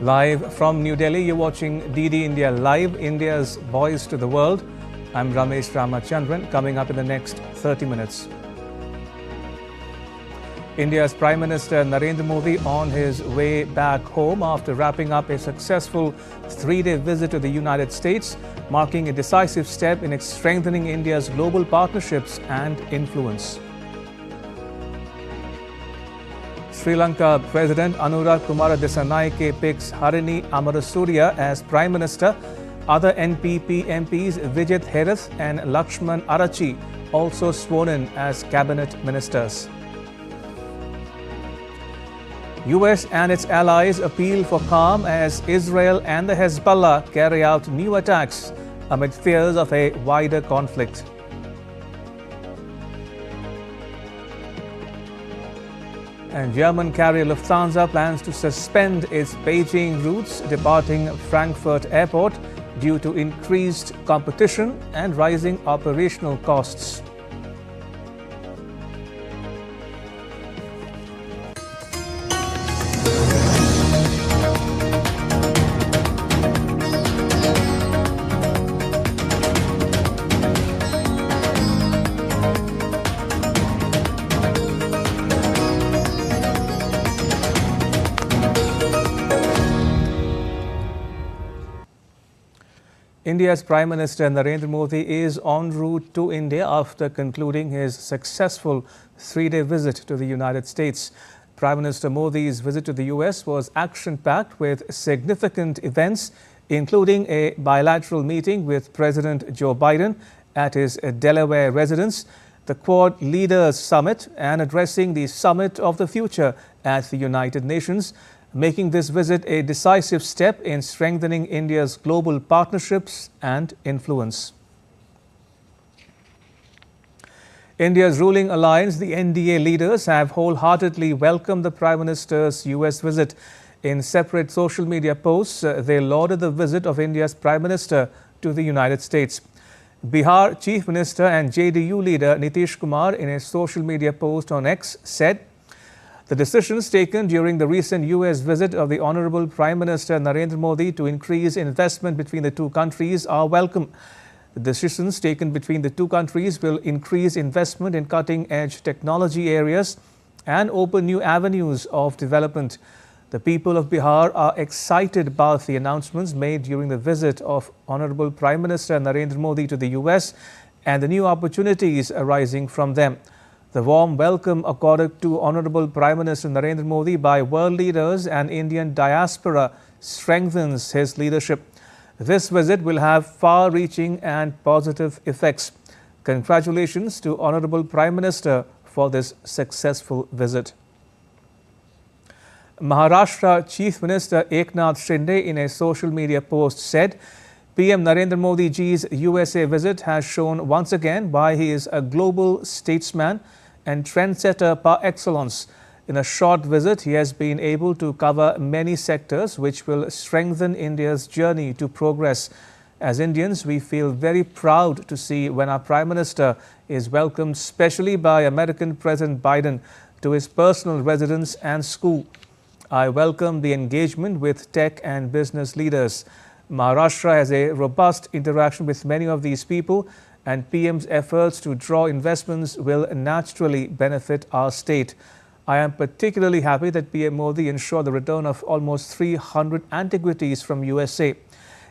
Live from New Delhi, you're watching DD India Live, India's voice to the world. I'm Ramesh Ramachandran. Coming up in the next 30 minutes. India's Prime Minister Narendra Modi on his way back home after wrapping up a successful three-day visit to the United States, marking a decisive step in strengthening India's global partnerships and influence. Sri Lanka President Anurag Kumara Dissanayake picks Harini Amarasuriya as Prime Minister. Other NPP MPs Vijit Herath and Lakshman Arachi also sworn in as cabinet ministers. US and its allies appeal for calm as Israel and the Hezbollah carry out new attacks amid fears of a wider conflict. And German carrier Lufthansa plans to suspend its Beijing routes departing Frankfurt Airport due to increased competition and rising operational costs. India's Prime Minister Narendra Modi is en route to India after concluding his successful three-day visit to the United States. Prime Minister Modi's visit to the US was action-packed with significant events, including a bilateral meeting with President Joe Biden at his Delaware residence, the Quad Leaders Summit, and addressing the Summit of the Future at the United Nations, making this visit a decisive step in strengthening India's global partnerships and influence. India's ruling alliance, the NDA leaders, have wholeheartedly welcomed the Prime Minister's US visit. In separate social media posts, they lauded the visit of India's Prime Minister to the United States. Bihar Chief Minister and JDU leader Nitish Kumar, in a social media post on X, said, "The decisions taken during the recent US visit of the Honorable Prime Minister Narendra Modi to increase investment between the two countries are welcome. The decisions taken between the two countries will increase investment in cutting-edge technology areas and open new avenues of development. The people of Bihar are excited about the announcements made during the visit of Honorable Prime Minister Narendra Modi to the US and the new opportunities arising from them. The warm welcome accorded to Honorable Prime Minister Narendra Modi by world leaders and Indian diaspora strengthens his leadership. This visit will have far-reaching and positive effects. Congratulations to Honorable Prime Minister for this successful visit." Maharashtra Chief Minister Eknath Shinde, in a social media post, said, PM Narendra Modi ji's USA visit has shown once again why he is a global statesman and trendsetter par excellence. In a short visit, he has been able to cover many sectors which will strengthen India's journey to progress. As Indians, we feel very proud to see when our Prime Minister is welcomed specially by American President Biden to his personal residence and school. I welcome the engagement with tech and business leaders. Maharashtra has a robust interaction with many of these people, and PM's efforts to draw investments will naturally benefit our state. I am particularly happy that PM Modi ensured the return of almost 300 antiquities from USA.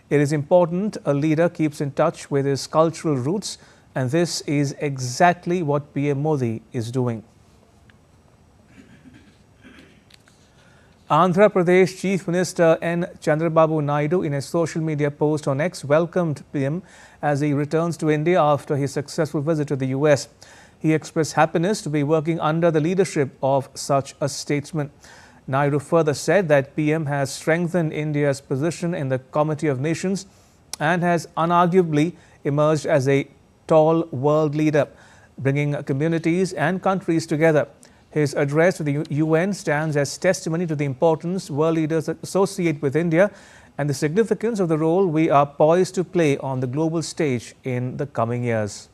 It is important a leader keeps in touch with his cultural roots, and this is exactly what PM Modi is doing. Andhra Pradesh Chief Minister N. Chandrababu Naidu, in a social media post on X, welcomed PM as he returns to India after his successful visit to the US. He expressed happiness to be working under the leadership of such a statesman. Naidu further said that PM has strengthened India's position in the Committee of Nations and has unarguably emerged as a tall world leader, bringing communities and countries together. His address to the UN stands as testimony to the importance world leaders associate with India and the significance of the role we are poised to play on the global stage in the coming years.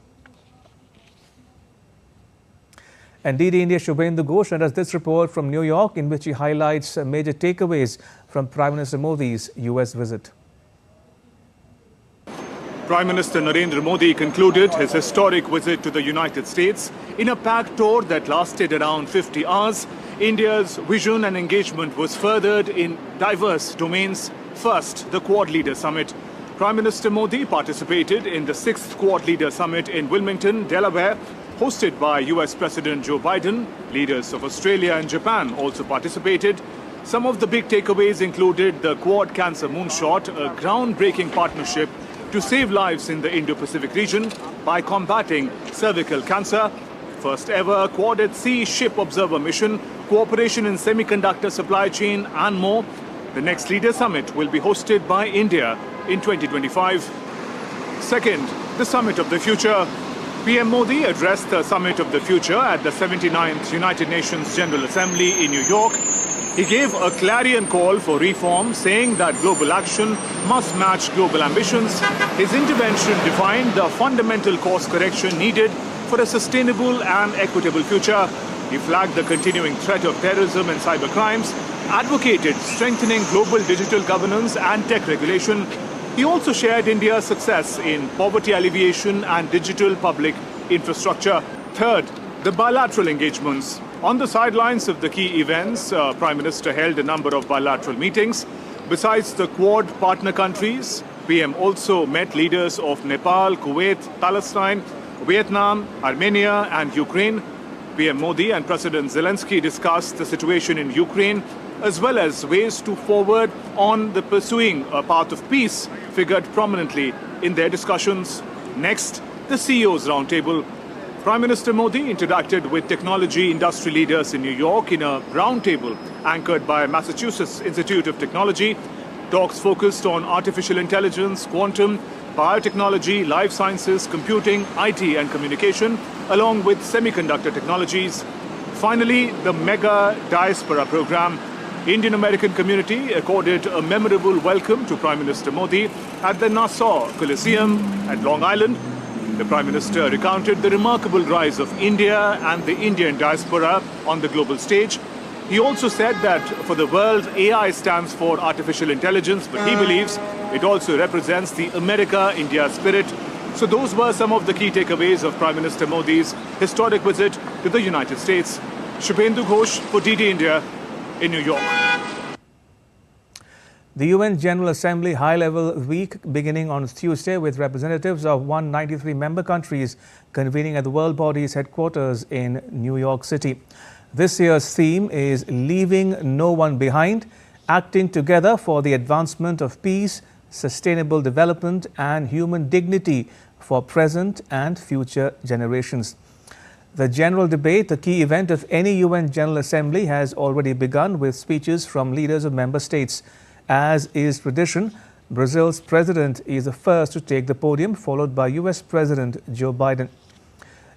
NDD India's Shubhendu Ghosh sent us this report from New York, in which he highlights major takeaways from Prime Minister Modi's US visit. Prime Minister Narendra Modi concluded his historic visit to the United States in a packed tour that lasted around 50 hours. India's vision and engagement was furthered in diverse domains. First, the Quad Leader Summit. Prime Minister Modi participated in the 6th Quad Leader Summit in Wilmington, Delaware, hosted by US President Joe Biden. Leaders of Australia and Japan also participated. Some of the big takeaways included the Quad Cancer Moonshot, a groundbreaking partnership to save lives in the Indo-Pacific region by combating cervical cancer. First ever Quad at Sea Ship Observer Mission, cooperation in semiconductor supply chain and more. The next Leader Summit will be hosted by India in 2025. Second, the Summit of the Future. PM Modi addressed the Summit of the Future at the 79th United Nations General Assembly in New York. He gave a clarion call for reform, saying that global action must match global ambitions. His intervention defined the fundamental course correction needed for a sustainable and equitable future. He flagged the continuing threat of terrorism and cybercrimes, advocated strengthening global digital governance and tech regulation. He also shared India's success in poverty alleviation and digital public infrastructure. Third, the bilateral engagements. On the sidelines of the key events, Prime Minister held a number of bilateral meetings. Besides the Quad partner countries, PM also met leaders of Nepal, Kuwait, Palestine, Vietnam, Armenia and Ukraine. PM Modi and President Zelensky discussed the situation in Ukraine, as well as ways to forward on the pursuing a path of peace figured prominently in their discussions. Next, the CEO's Roundtable. Prime Minister Modi interacted with technology industry leaders in New York in a roundtable anchored by Massachusetts Institute of Technology. Talks focused on artificial intelligence, quantum, biotechnology, life sciences, computing, IT and communication, along with semiconductor technologies. Finally, the Mega Diaspora Program. Indian American community accorded a memorable welcome to Prime Minister Modi at the Nassau Coliseum at Long Island. The Prime Minister recounted the remarkable rise of India and the Indian diaspora on the global stage. He also said that for the world, AI stands for artificial intelligence, but he believes it also represents the America-India spirit. So those were some of the key takeaways of Prime Minister Modi's historic visit to the United States. Shubhendu Ghosh for DD India in New York. The UN General Assembly High-Level Week beginning on Tuesday with representatives of 193 member countries convening at the World Body's headquarters in New York City. This year's theme is Leaving No One Behind, acting together for the advancement of peace, sustainable development and human dignity for present and future generations. The general debate, the key event of any UN General Assembly, has already begun with speeches from leaders of member states. As is tradition, Brazil's president is the first to take the podium, followed by US President Joe Biden.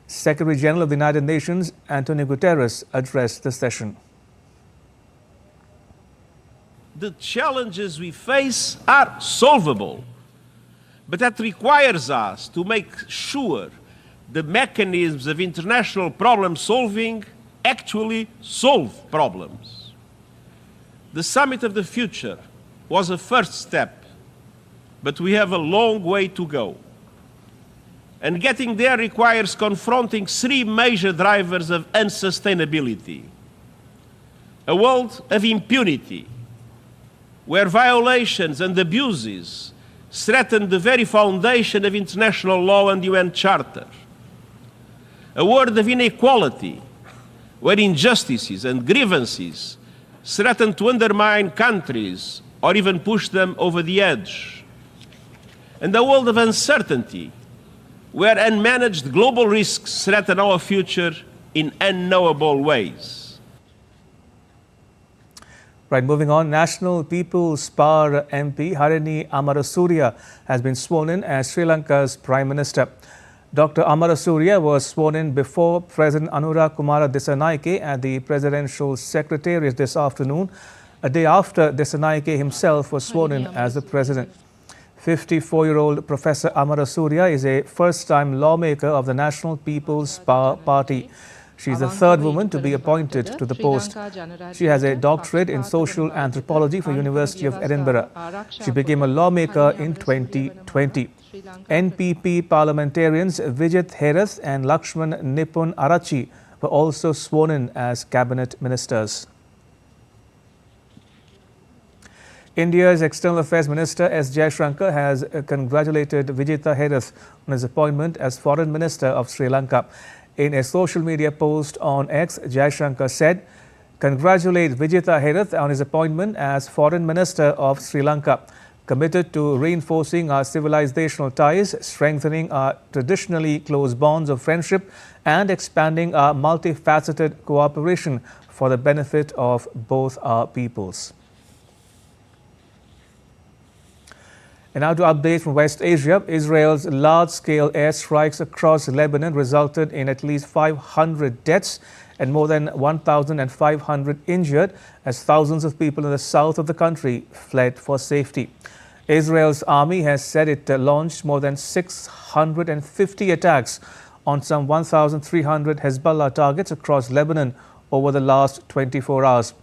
Secretary General of the United Nations, Antonio Guterres, addressed the session. The challenges we face are solvable, but that requires us to make sure the mechanisms of international problem solving actually solve problems. The Summit of the Future was a first step, but we have a long way to go. And getting there requires confronting three major drivers of unsustainability. A world of impunity, where violations and abuses threaten the very foundation of international law and UN Charter. A world of inequality, where injustices and grievances threaten to undermine countries or even push them over the edge. And a world of uncertainty, where unmanaged global risks threaten our future in unknowable ways. Right, moving on, National People's Power MP Harini Amarasuriya has been sworn in as Sri Lanka's Prime Minister. Dr. Amarasuriya was sworn in before President Anura Kumara Dissanayake at the Presidential Secretariat this afternoon, a day after Dissanayake himself was sworn in as the President. 54-year-old Professor Amarasuriya is a first-time lawmaker of the National People's Power Party. She is the third woman to be appointed to the post. She has a doctorate in social anthropology from University of Edinburgh. She became a lawmaker in 2020. NPP parliamentarians Vijit Herath and Lakshman Nipun Arachi were also sworn in as cabinet ministers. India's External Affairs Minister S. Jaishankar has congratulated Vijita Herath on his appointment as Foreign Minister of Sri Lanka. In a social media post on X, Jaishankar said, "Congratulate Vijita Herath on his appointment as Foreign Minister of Sri Lanka. Committed to reinforcing our civilizational ties, strengthening our traditionally close bonds of friendship, and expanding our multifaceted cooperation for the benefit of both our peoples." And now to updates from West Asia. Israel's large-scale airstrikes across Lebanon resulted in at least 500 deaths and more than 1,500 injured as thousands of people in the south of the country fled for safety. Israel's army has said it launched more than 650 attacks on some 1,300 Hezbollah targets across Lebanon over the last 24 hours.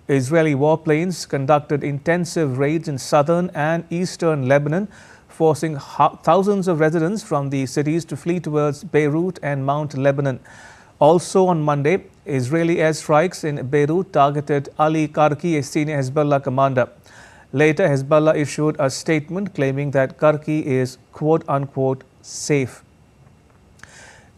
Israeli warplanes conducted intensive raids in southern and eastern Lebanon, forcing thousands of residents from the cities to flee towards Beirut and Mount Lebanon. Also on Monday, Israeli airstrikes in Beirut targeted Ali Karki, a senior Hezbollah commander. Later, Hezbollah issued a statement claiming that Karki is quote-unquote safe.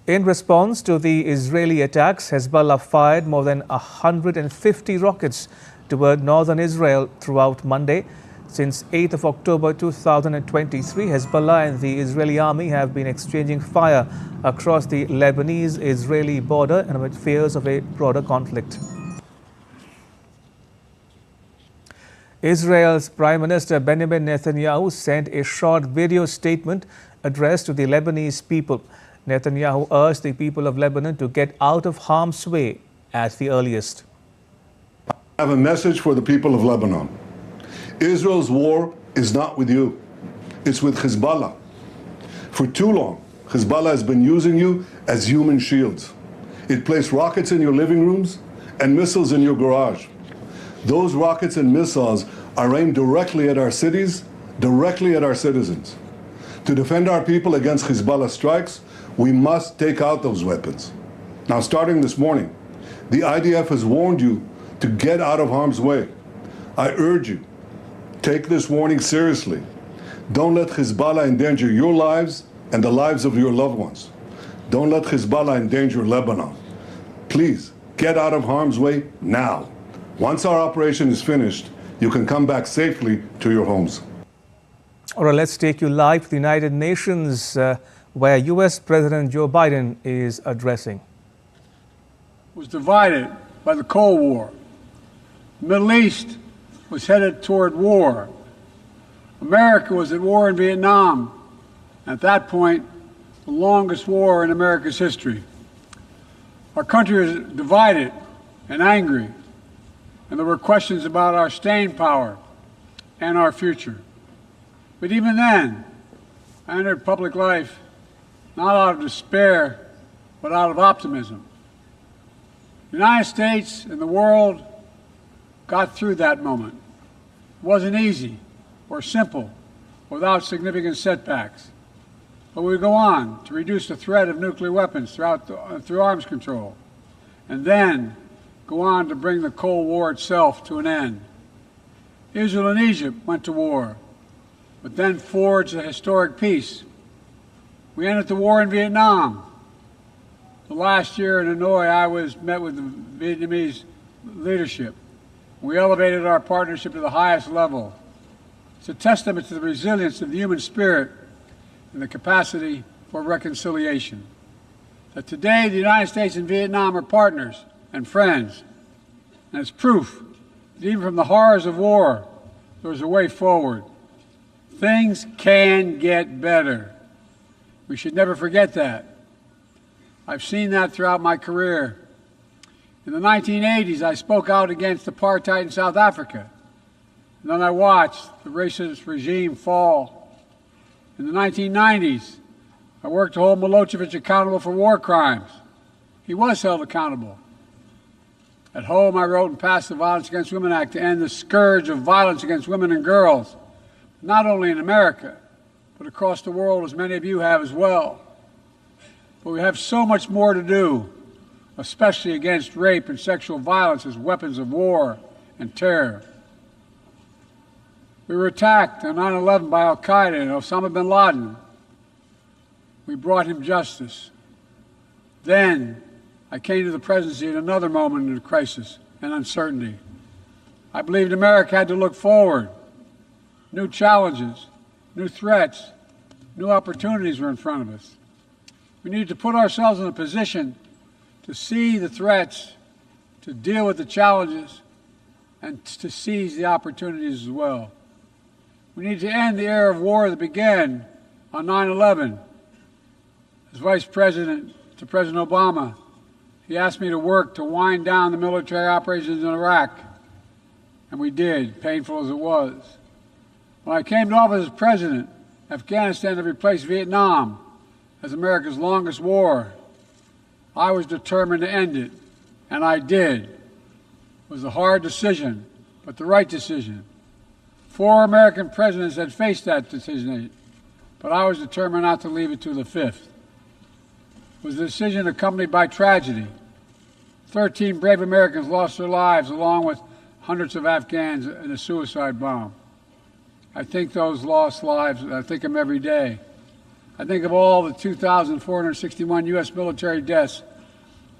In response to the Israeli attacks, Hezbollah fired more than 150 rockets toward northern Israel throughout Monday. Since 8th of October 2023, Hezbollah and the Israeli army have been exchanging fire across the Lebanese-Israeli border and amid fears of a broader conflict. Israel's Prime Minister Benjamin Netanyahu sent a short video statement addressed to the Lebanese people. Netanyahu urged the people of Lebanon to get out of harm's way at the earliest. I have a message for the people of Lebanon. Israel's war is not with you. It's with Hezbollah. For too long, Hezbollah has been using you as human shields. It placed rockets in your living rooms and missiles in your garage. Those rockets and missiles are aimed directly at our cities, directly at our citizens. To defend our people against Hezbollah strikes, we must take out those weapons. Now, starting this morning, the IDF has warned you to get out of harm's way. I urge you, take this warning seriously. Don't let Hezbollah endanger your lives and the lives of your loved ones. Don't let Hezbollah endanger Lebanon. Please, get out of harm's way now. Once our operation is finished, you can come back safely to your homes. All right, let's take you live to the United Nations, where U.S. President Joe Biden is addressing. Was divided by the Cold War. The Middle East was headed toward war. America was at war in Vietnam. At that point, the longest war in America's history. Our country was divided and angry, and there were questions about our staying power and our future. But even then, I entered public life not out of despair, but out of optimism. The United States and the world got through that moment. It wasn't easy or simple, without significant setbacks. But we go on to reduce the threat of nuclear weapons through arms control, and then go on to bring the Cold War itself to an end. Israel and Egypt went to war, but then forged a historic peace. We ended the war in Vietnam. The last year in Hanoi, I met with the Vietnamese leadership. We elevated our partnership to the highest level. It's a testament to the resilience of the human spirit and the capacity for reconciliation. That today, the United States and Vietnam are partners and friends. And it's proof that even from the horrors of war, there's a way forward. Things can get better. We should never forget that. I've seen that throughout my career. In the 1980s, I spoke out against apartheid in South Africa. And then I watched the racist regime fall. In the 1990s, I worked to hold Milosevic accountable for war crimes. He was held accountable. At home, I wrote and passed the Violence Against Women Act to end the scourge of violence against women and girls, not only in America, but across the world, as many of you have as well. But we have so much more to do, especially against rape and sexual violence as weapons of war and terror. We were attacked on 9/11 by al-Qaeda and Osama bin Laden. We brought him justice. Then I came to the presidency at another moment of crisis and uncertainty. I believed America had to look forward. New challenges, new threats, new opportunities were in front of us. We needed to put ourselves in a position to see the threats, to deal with the challenges, and to seize the opportunities as well. We need to end the era of war that began on 9/11. As Vice President to President Obama, he asked me to work to wind down the military operations in Iraq, and we did, painful as it was. When I came to office as president, Afghanistan had replaced Vietnam as America's longest war. I was determined to end it, and I did. It was a hard decision, but the right decision. 4 American presidents had faced that decision, but I was determined not to leave it to the 5th. It was a decision accompanied by tragedy. 13 brave Americans lost their lives, along with hundreds of Afghans in a suicide bomb. I think those lost lives, I think of them every day. I think of all the 2,461 U.S. military deaths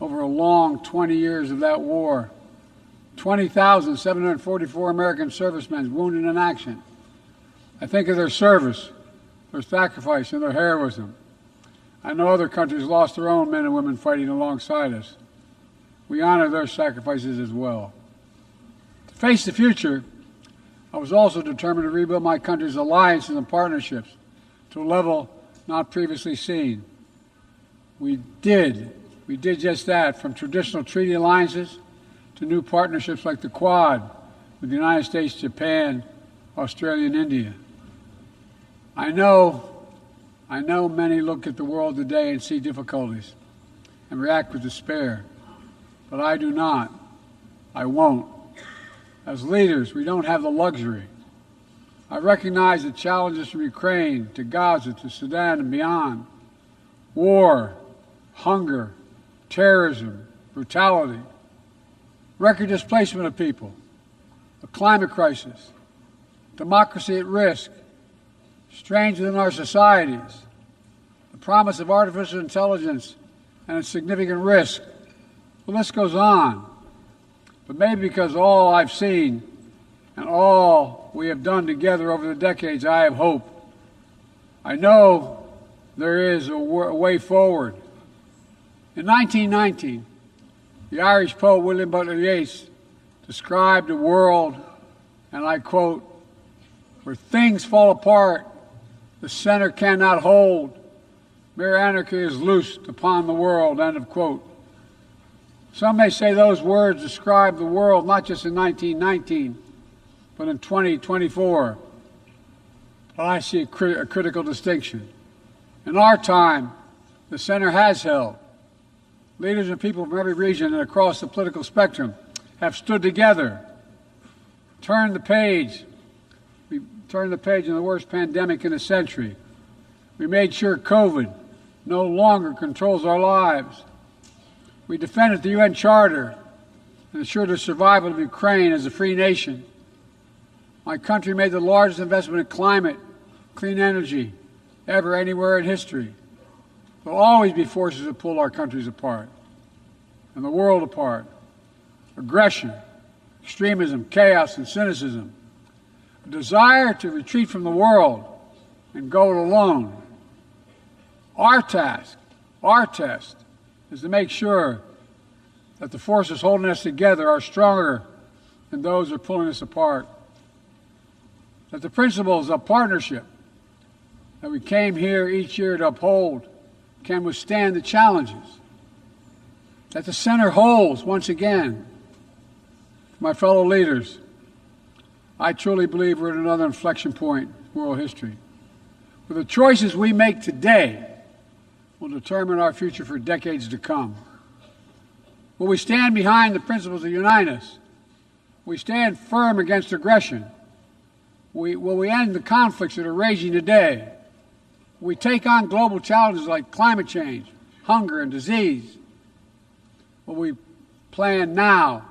over a long 20 years of that war. 20,744 American servicemen wounded in action. I think of their service, their sacrifice, and their heroism. I know other countries lost their own men and women fighting alongside us. We honor their sacrifices as well. To face the future, I was also determined to rebuild my country's alliances and partnerships to a level not previously seen. We did just that, from traditional treaty alliances to new partnerships like the Quad with the United States, Japan, Australia, and India. I know many look at the world today and see difficulties and react with despair, but I do not. I won't. As leaders, we don't have the luxury. I recognize the challenges from Ukraine to Gaza to Sudan and beyond. War, hunger, terrorism, brutality, record displacement of people, a climate crisis, democracy at risk, strains within our societies, the promise of artificial intelligence and its significant risk. The list goes on. But maybe because all I've seen and all we have done together over the decades, I have hope. I know there is a way forward. In 1919, the Irish poet William Butler Yeats described a world, and I quote, "where things fall apart, the center cannot hold, mere anarchy is loosed upon the world," end of quote. Some may say those words describe the world not just in 1919, but in 2024. But I see a critical distinction. In our time, the center has held. Leaders and people from every region and across the political spectrum have stood together, turned the page. We turned the page in the worst pandemic in a century. We made sure COVID no longer controls our lives. We defended the UN Charter and ensured the survival of Ukraine as a free nation. My country made the largest investment in climate, clean energy, ever anywhere in history. There will always be forces that pull our countries apart and the world apart. Aggression, extremism, chaos, and cynicism. A desire to retreat from the world and go it alone. Our task, our test, is to make sure that the forces holding us together are stronger than those that are pulling us apart. That the principles of partnership that we came here each year to uphold can withstand the challenges. That the center holds once again. My fellow leaders, I truly believe we're at another inflection point in world history, where the choices we make today will determine our future for decades to come. Will we stand behind the principles that unite us? Will we stand firm against aggression? Will we end the conflicts that are raging today? Will we take on global challenges like climate change, hunger, and disease? Will we plan now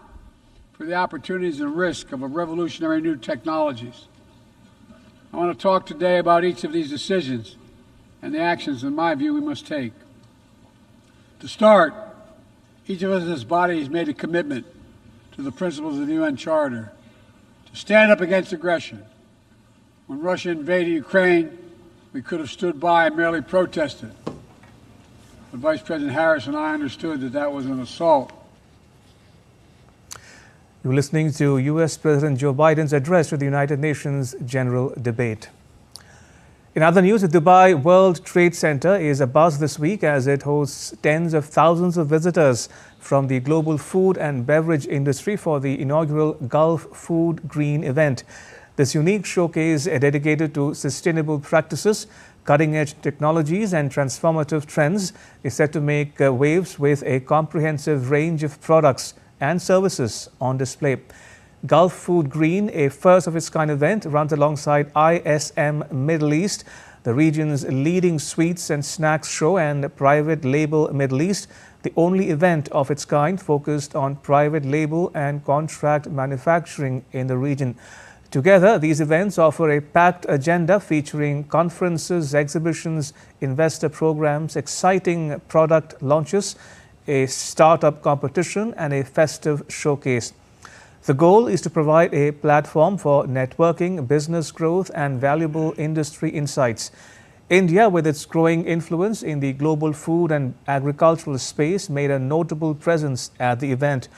for the opportunities and risk of a revolutionary new technologies? I want to talk today about each of these decisions and the actions, in my view, we must take. To start, each of us in this body has made a commitment to the principles of the UN Charter to stand up against aggression. When Russia invaded Ukraine, we could have stood by and merely protested. But Vice President Harris and I understood that that was an assault. You're listening to U.S. President Joe Biden's address to the United Nations General Debate. In other news, the Dubai World Trade Center is abuzz this week as it hosts tens of thousands of visitors from the global food and beverage industry for the inaugural Gulf Food Green event. This unique showcase, dedicated to sustainable practices, cutting-edge technologies and transformative trends, is set to make waves with a comprehensive range of products and services on display. Gulf Food Green, a first-of-its-kind event, runs alongside ISM Middle East, the region's leading sweets and snacks show, and Private Label Middle East, the only event of its kind focused on private label and contract manufacturing in the region. Together, these events offer a packed agenda featuring conferences, exhibitions, investor programs, exciting product launches, a startup competition, and a festive showcase. The goal is to provide a platform for networking, business growth, and valuable industry insights. India, with its growing influence in the global food and agricultural space, made a notable presence at the event.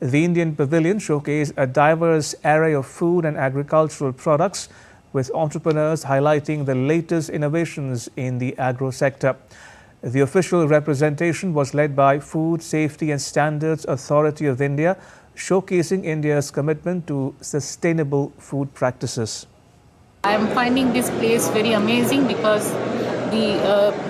The Indian pavilion showcased a diverse array of food and agricultural products, with entrepreneurs highlighting the latest innovations in the agro sector. The official representation was led by Food Safety and Standards Authority of India, showcasing India's commitment to sustainable food practices. I am finding this place very amazing because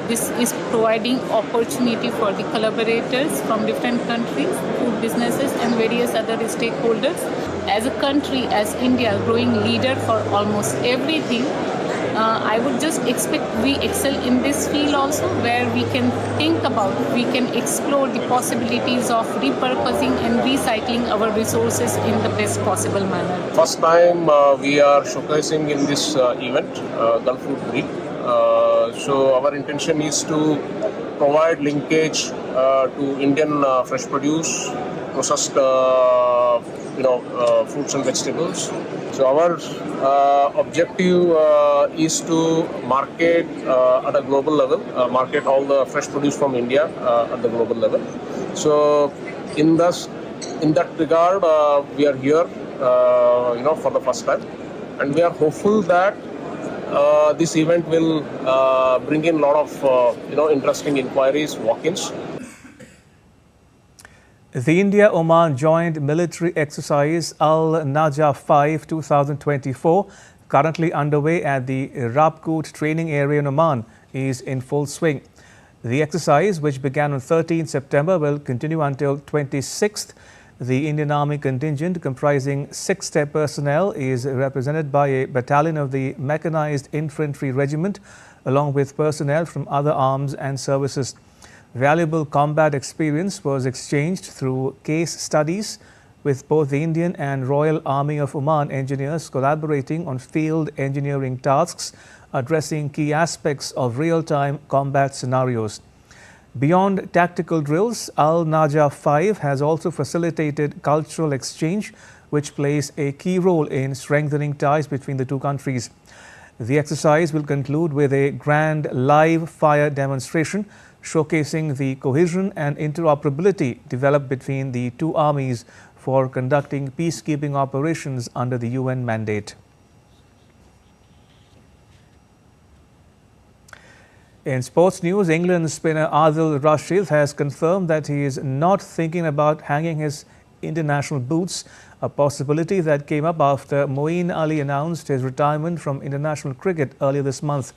this is providing opportunity for the collaborators from different countries, food businesses and various other stakeholders. As a country, as India, growing leader for almost everything, I would just expect we excel in this field also, where we can think about, we can explore the possibilities of repurposing and recycling our resources in the best possible manner. First time we are showcasing in this event, Gulf Food Green. So our intention is to provide linkage to Indian fresh produce, processed fruits and vegetables. So our objective is to market at a global level, market all the fresh produce from India at the global level. So in that regard, we are here, for the first time, and we are hopeful that this event will bring in a lot of interesting inquiries, walk-ins. The India-Oman Joint Military Exercise Al-Najah 5 2024, currently underway at the Rabkut training area in Oman, is in full swing. The exercise, which began on 13 September, will continue until 26th. The Indian Army contingent, comprising 6 personnel, is represented by a battalion of the Mechanized Infantry Regiment, along with personnel from other arms and services. Valuable combat experience was exchanged through case studies, with both the Indian and Royal Army of Oman engineers collaborating on field engineering tasks, addressing key aspects of real-time combat scenarios. Beyond tactical drills, Al-Najah 5 has also facilitated cultural exchange, which plays a key role in strengthening ties between the two countries. The exercise will conclude with a grand live fire demonstration, showcasing the cohesion and interoperability developed between the two armies for conducting peacekeeping operations under the UN mandate. In sports news, England spinner Adil Rashid has confirmed that he is not thinking about hanging his international boots, a possibility that came up after Moeen Ali announced his retirement from international cricket earlier this month.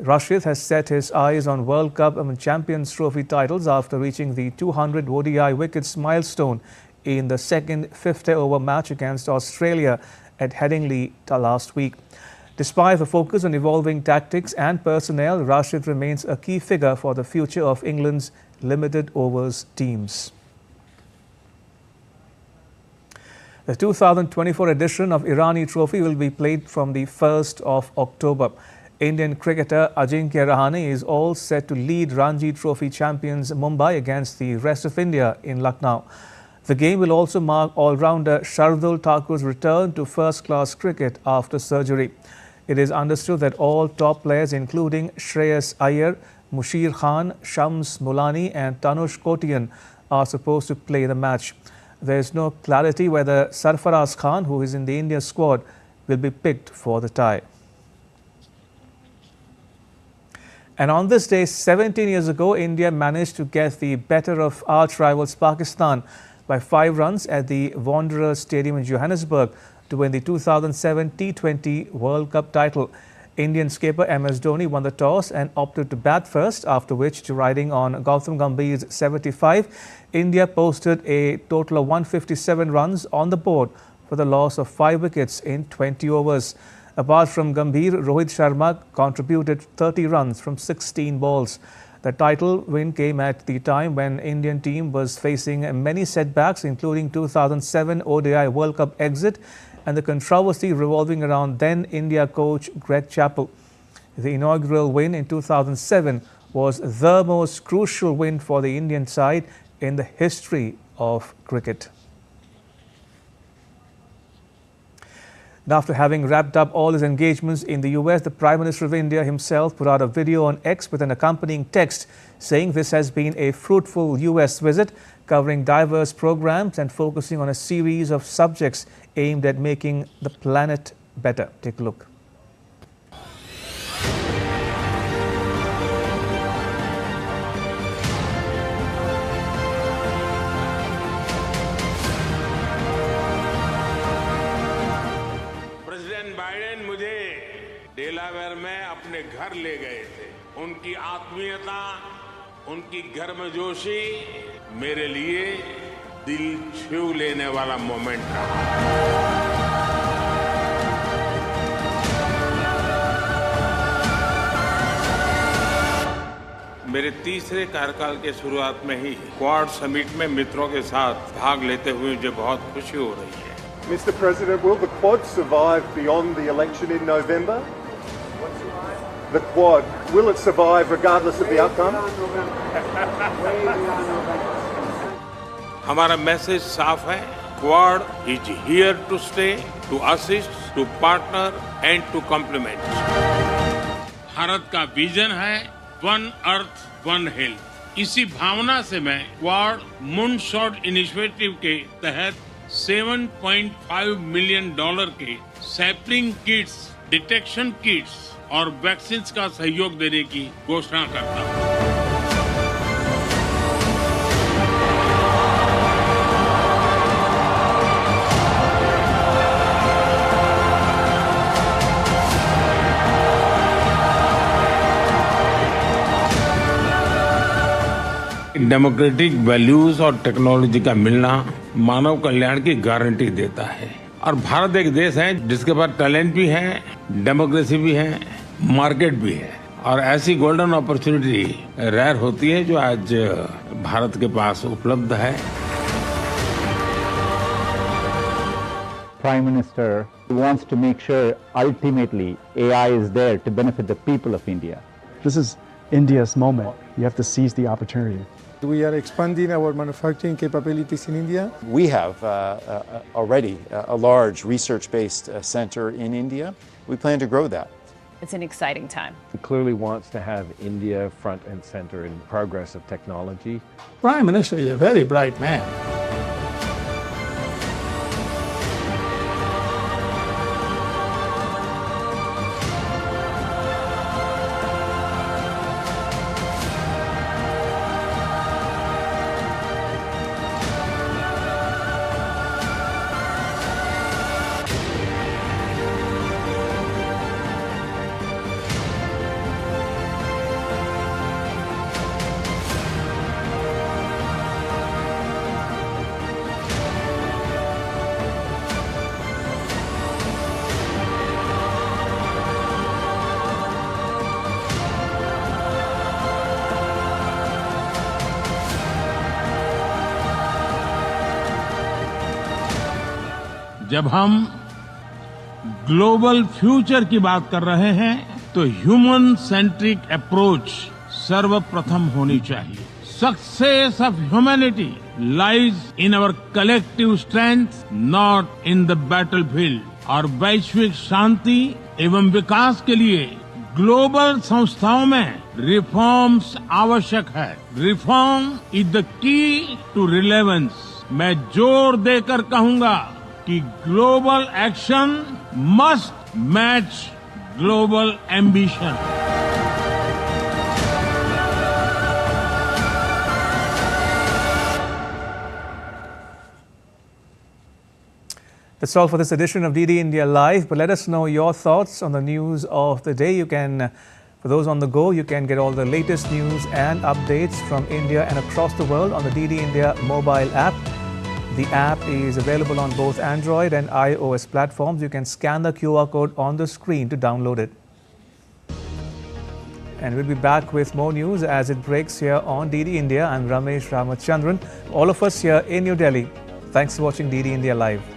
Rashid has set his eyes on World Cup and Champions Trophy titles after reaching the 200 ODI wickets milestone in the second 50-over match against Australia at Headingley last week. Despite the focus on evolving tactics and personnel, Rashid remains a key figure for the future of England's limited overs teams. The 2024 edition of Irani Trophy will be played from the 1st of October. Indian cricketer Ajinkya Rahane is all set to lead Ranji Trophy champions Mumbai against the rest of India in Lucknow. The game will also mark all-rounder Shardul Thakur's return to first-class cricket after surgery. It is understood that all top players including Shreyas Iyer, Mushir Khan, Shams Mulani and Tanush Kotian are supposed to play the match. There is no clarity whether Sarfaraz Khan, who is in the India squad, will be picked for the tie. And on this day, 17 years ago, India managed to get the better of arch rivals Pakistan by 5 runs at the Wanderers Stadium in Johannesburg to win the 2007 T20 World Cup title. Indian skipper MS Dhoni won the toss and opted to bat first, after which, riding on Gautam Gambhir's 75, India posted a total of 157 runs on the board for the loss of 5 wickets in 20 overs. Apart from Gambhir, Rohit Sharma contributed 30 runs from 16 balls. The title win came at the time when Indian team was facing many setbacks, including 2007 ODI World Cup exit and the controversy revolving around then India coach Greg Chappell. The inaugural win in 2007 was the most crucial win for the Indian side in the history of cricket. Now, after having wrapped up all his engagements in the US, the Prime Minister of India himself put out a video on X with an accompanying text saying this has been a fruitful US visit covering diverse programs and focusing on a series of subjects aimed at making the planet better. Take a look. Delaware में अपने घर ले गए थे। उनकी आत्मीयता, उनकी गर्मजोशी मेरे लिए दिल छू लेने वाला मोमेंट रहा। मेरे तीसरे कार्यकाल के शुरुआत में ही क्वाड समिट में मित्रों के साथ भाग लेते हुए मुझे बहुत खुशी हो रही है। Mr. President, will the Quad survive beyond the election in November? The Quad, will it survive regardless of the outcome? हमारा मैसेज साफ है, Quad is here to stay, to assist, to partner and to complement. Bharat का vision है one earth one health. इसी भावना से मैं quad moonshot initiative के तहत $7.5 मिलियन के सैपलिंग किट्स, डिटेक्शन किट्स और वैक्सीन का सहयोग देने की घोषणा करता हूं। डेमोक्रेटिक वैल्यूज और टेक्नोलॉजी का मिलना मानव कल्याण की गारंटी देता है और भारत एक देश है जिसके पास टैलेंट भी है, डेमोक्रेसी भी है, मार्केट भी है और ऐसी गोल्डन अपॉर्चुनिटी रेयर होती है जो आज भारत के पास उपलब्ध है। Prime Minister wants to make sure ultimately AI is there to benefit the people of India. This is India's moment. You have to seize the opportunity. We are expanding our manufacturing capabilities in India. We have already a large research-based center in India. We plan to grow that. It's an exciting time. He clearly wants to have India front and center in progress of technology. Prime Minister is a very bright man. जब हम global future की बात कर रहे हैं तो human centric approach सर्वप्रथम होनी चाहिए। Success of humanity lies in our collective strength, not in the battlefield. और वैश्विक शांति एवं विकास के लिए ग्लोबल संस्थाओं में रिफॉर्म्स आवश्यक है। Reform is the key to relevance. मैं जोर देकर कहूंगा कि global action must match global ambition. That's all for this edition of DD India Live, but let us know your thoughts on the news of the day. You can, for those on the go, you can get all the latest news and updates from India and across the world on the DD India mobile app. The app is available on both Android and iOS platforms. You can scan the QR code on the screen to download it. And we'll be back with more news as it breaks here on DD India. I'm Ramesh Ramachandran. All of us here in New Delhi. Thanks for watching DD India Live.